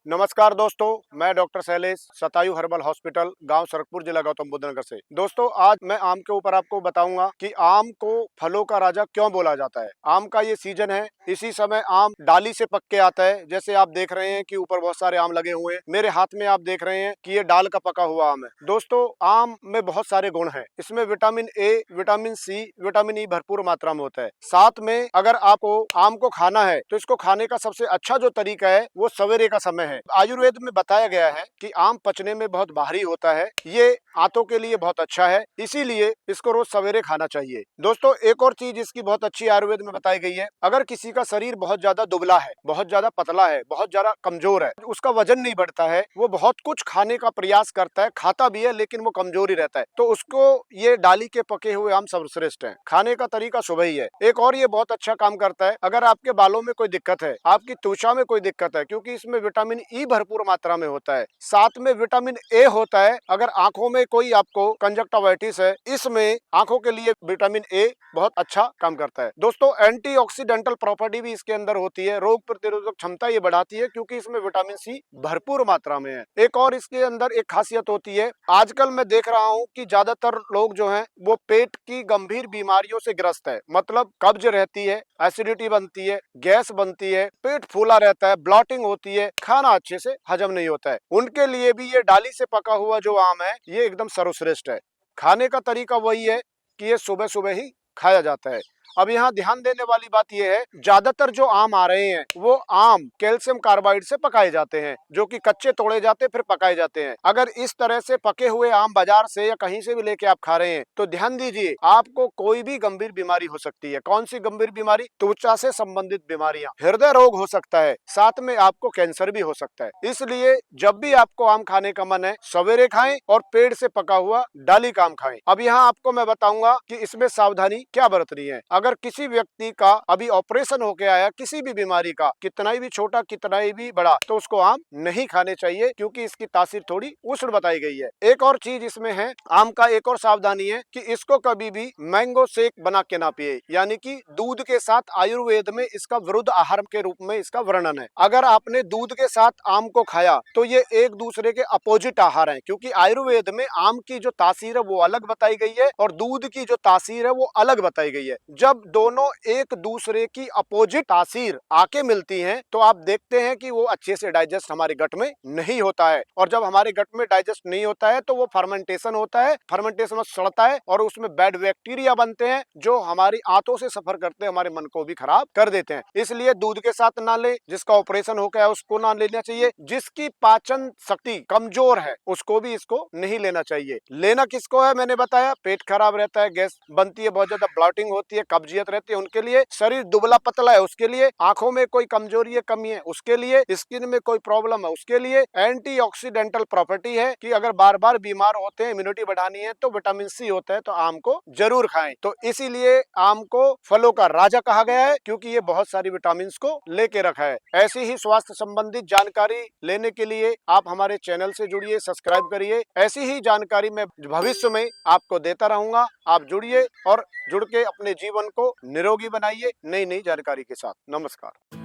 नमस्कार दोस्तों, मैं डॉक्टर शैलेश शतायु हर्बल हॉस्पिटल गांव सरकपुर जिला गौतम बुद्ध नगर से। दोस्तों, आज मैं आम के ऊपर आपको बताऊंगा कि आम को फलों का राजा क्यों बोला जाता है। आम का ये सीजन है, इसी समय आम डाली से पक के आता है। जैसे आप देख रहे हैं कि ऊपर बहुत सारे आम लगे हुए हैं। मेरे हाथ में आप देख रहे हैं कि ये डाल का पका हुआ आम है। दोस्तों, आम में बहुत सारे गुण हैं। इसमें vitamin A, vitamin C, vitamin E भरपूर मात्रा में होता है। साथ में अगर आपको आम को खाना है तो इसको खाने का सबसे अच्छा जो तरीका है वो सवेरे का समय है। आयुर्वेद में बताया गया है कि आम पचने में बहुत भारी होता है, ये आंतों के लिए बहुत अच्छा है, इसीलिए इसको रोज सवेरे खाना चाहिए। दोस्तों, एक और चीज इसकी बहुत अच्छी आयुर्वेद में बताई गई है। अगर किसी का शरीर बहुत ज्यादा दुबला है, बहुत ज्यादा पतला है, बहुत ज्यादा कमजोर है, उसका वजन नहीं बढ़ता है, वो बहुत कुछ खाने का प्रयास करता है, खाता भी है लेकिन वो कमजोर ही रहता है, तो उसको ये डाली के पके हुए आम सर्वश्रेष्ठ है। खाने का तरीका सुबह ही है। एक और ये बहुत अच्छा काम करता है, अगर आपके बालों में कोई दिक्कत है, आपकी त्वचा में कोई दिक्कत है, क्योंकि इसमें विटामिन ई भरपूर मात्रा में होता है, साथ में विटामिन ए होता है। अगर आंखों में कोई आपको कंजक्टिवाइटिस है, इसमें आंखों के लिए विटामिन ए बहुत अच्छा काम करता है। दोस्तों, एंटीऑक्सीडेंटल प्रॉपर्टी भी इसके अंदर होती है, रोग प्रतिरोधक क्षमता ये बढ़ाती है, क्योंकि इसमें विटामिन सी भरपूर मात्रा में है। एक और इसके अंदर एक खासियत होती है, आजकल मैं देख रहा हूँ कि ज्यादातर लोग जो हैं वो पेट की गंभीर बीमारियों से ग्रस्त है। मतलब कब्ज रहती है, एसिडिटी बनती है, गैस बनती है, पेट फूला रहता है, ब्लॉटिंग होती है, खाना अच्छे से हजम नहीं होता है, उनके लिए भी ये डाली से पका हुआ जो आम है ये एकदम सर्वश्रेष्ठ है। खाने का तरीका वही है कि ये सुबह सुबह ही खाया जाता है। अब यहाँ ध्यान देने वाली बात यह है, ज्यादातर जो आम आ रहे हैं वो आम कैल्शियम कार्बाइड से पकाए जाते हैं, जो कि कच्चे तोड़े जाते फिर पकाए जाते हैं। अगर इस तरह से पके हुए आम बाजार से या कहीं से भी लेके आप खा रहे हैं तो ध्यान दीजिए, आपको कोई भी गंभीर बीमारी हो सकती है। कौन सी गंभीर बीमारी? त्वचा से संबंधित बीमारियां, हृदय रोग हो सकता है, साथ में आपको कैंसर भी हो सकता है। इसलिए जब भी आपको आम खाने का मन है, सवेरे खाएं और पेड़ से पका हुआ डाली का आम खाएं। अब यहाँ आपको मैं बताऊंगा कि इसमें सावधानी क्या बरतनी है। अगर किसी व्यक्ति का अभी ऑपरेशन होके आया किसी भी बीमारी का, कितना ही भी छोटा कितना ही भी बड़ा, तो उसको आम नहीं खाने चाहिए, क्योंकि इसकी तासीर थोड़ी उष्ण बताई गई है। एक और चीज इसमें है, आम का एक और सावधानी है कि इसको कभी भी मैंगो शेक बना के ना पिए, यानी कि दूध के साथ। आयुर्वेद में इसका विरुद्ध आहार के रूप में इसका वर्णन है। अगर आपने दूध के साथ आम को खाया तो ये एक दूसरे के अपोजिट आहार हैं, क्योंकि आयुर्वेद में आम की जो तासीर है वो अलग बताई गई है और दूध की जो तासीर है वो अलग बताई गई है। जब दोनों एक दूसरे की अपोजिट तासीर आके मिलती हैं तो आप देखते हैं कि वो अच्छे से डाइजेस्ट हमारे गट में नहीं होता है, और जब हमारे गट में डाइजेस्ट नहीं होता है तो वो फर्मेंटेशन होता है, फर्मेंटेशन में सड़ता है और उसमें बैड बैक्टीरिया बनते हैं जो हमारी आंतों से सफर करते हैं, हमारे मन को भी खराब कर देते हैं। इसलिए दूध के साथ ना ले, जिसका ऑपरेशन हो गया उसको ना लेना चाहिए, जिसकी पाचन शक्ति कमजोर है उसको भी इसको नहीं लेना चाहिए। लेना किसको है? मैंने बताया, पेट खराब रहता है, गैस बनती है, बहुत ज्यादा ब्लॉटिंग होती है, कब्जियत रहती है, उनके लिए, शरीर दुबला पतला है उसके लिए, आंखों में कोई कमजोरी है, कमी है उसके लिए, स्किन में कोई प्रॉब्लम है उसके लिए, एंटीऑक्सीडेंटल प्रॉपर्टी है कि अगर बार बार बीमार होते हैं, इम्यूनिटी बढ़ानी है तो विटामिन सी होता है, तो आम को जरूर खाएं। तो इसीलिए आम को फलों का राजा कहा गया है, क्योंकि ये बहुत सारी विटामिन को लेके रखा है। ऐसी ही स्वास्थ्य संबंधित जानकारी लेने के लिए आप हमारे चैनल से जुड़िए, सब्सक्राइब करिए। ऐसी ही जानकारी मैं भविष्य में आपको देता रहूंगा। आप जुड़िए और जुड़ के अपने जीवन को निरोगी बनाइए नई नई जानकारी के साथ। नमस्कार।